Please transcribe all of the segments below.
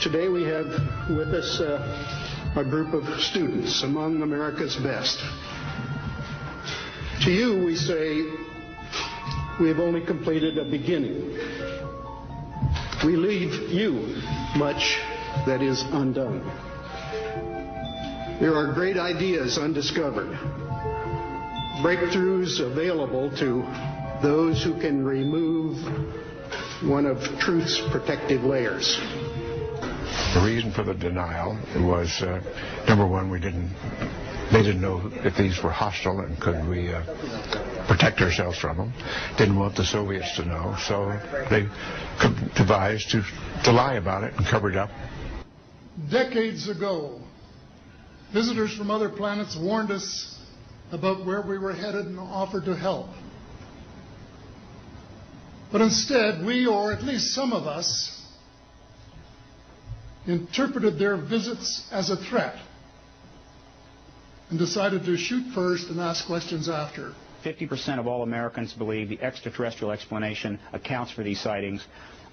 Today we have with us a group of students among America's best. To you, we say, we have only completed a beginning. We leave you much that is undone. There are great ideas undiscovered, breakthroughs available to those who can remove one of truth's protective layers. The reason for the denial was, number one, they didn't know if these were hostile and could we protect ourselves from them. Didn't want the Soviets to know, so they devised to lie about it and cover it up. Decades ago, visitors from other planets warned us about where we were headed and offered to help. But instead, we, or at least some of us, interpreted their visits as a threat and decided to shoot first and ask questions after. 50% of all Americans believe the extraterrestrial explanation accounts for these sightings.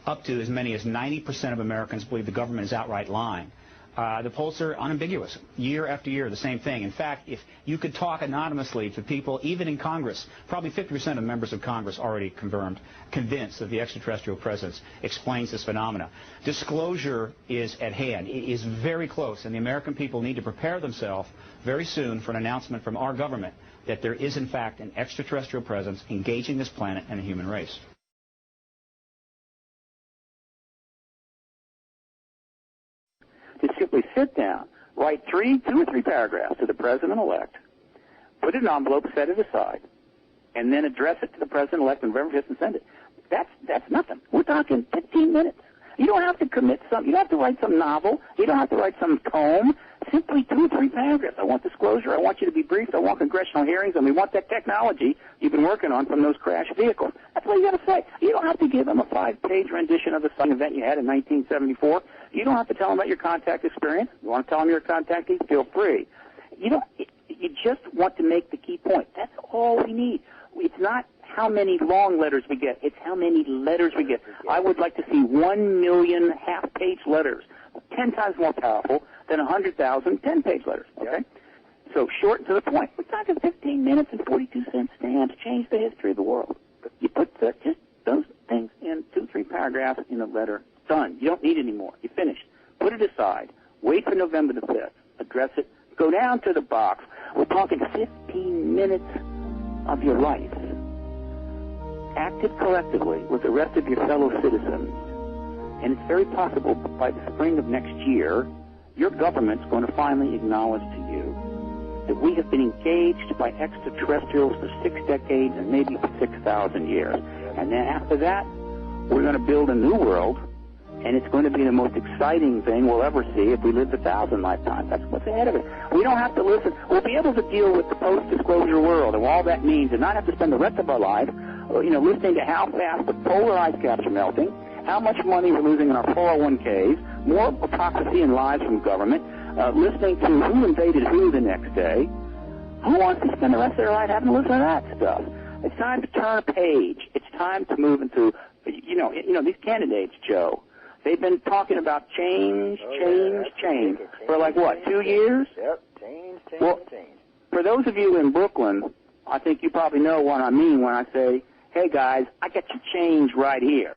Up to as many as 90% of Americans believe the government is outright lying. The polls are unambiguous. Year after year, the same thing. In fact, if you could talk anonymously to people, even in Congress, probably 50% of members of Congress already convinced that the extraterrestrial presence explains this phenomena. Disclosure is at hand. It is very close, and the American people need to prepare themselves very soon for an announcement from our government that there is, in fact, an extraterrestrial presence engaging this planet and the human race. To simply sit down, write 2 or 3 paragraphs to the President-elect, put it in an envelope, set it aside, and then address it to the President-elect on November 5th and send it. That's nothing. We're talking 15 minutes. You don't have to commit something. You don't have to write some novel. You don't have to write some tome. Simply 2 or 3 paragraphs. I want disclosure. I want you to be briefed. I want congressional hearings, and we want that technology you've been working on from those crashed vehicles. That's what you got to say. You don't have to give them a 5-page rendition of the sun event you had in 1974. You don't have to tell them about your contact experience. You want to tell them your contactee? Feel free. You just want to make the key point. That's all we need. It's not how many long letters we get. It's how many letters we get. I would like to see 1 million half-page letters, 10 times more powerful than 100,000 10-page letters. Okay? Yep. So short and to the point. We're talking 15 minutes and 42-cent stamps change the history of the world. You put just those things in 2 or 3 paragraphs in a letter. Done. You don't need any more. You finished. Put it aside. Wait for November the 5th. Address it. Go down to the box. We're talking 15 minutes of your life. Act it collectively with the rest of your fellow citizens. And it's very possible by the spring of next year, your government's going to finally acknowledge to you that we have been engaged by extraterrestrials for 6 decades and maybe for 6,000 years. And then after that, we're going to build a new world, and it's going to be the most exciting thing we'll ever see if we live 1,000 lifetimes. That's what's ahead of it. We don't have to listen. We'll be able to deal with the post-disclosure world and all that means and not have to spend the rest of our life, listening to how fast the polar ice caps are melting, how much money we're losing in our 401ks, more hypocrisy and lies from government, listening to who invaded who the next day. Who wants to spend the rest of their life having to listen to that stuff? It's time to turn a page. It's time to move into, these candidates, Joe, they've been talking about change for like, what, 2 years? Yep, change. For those of you in Brooklyn, I think you probably know what I mean when I say, hey, guys, I got your change right here.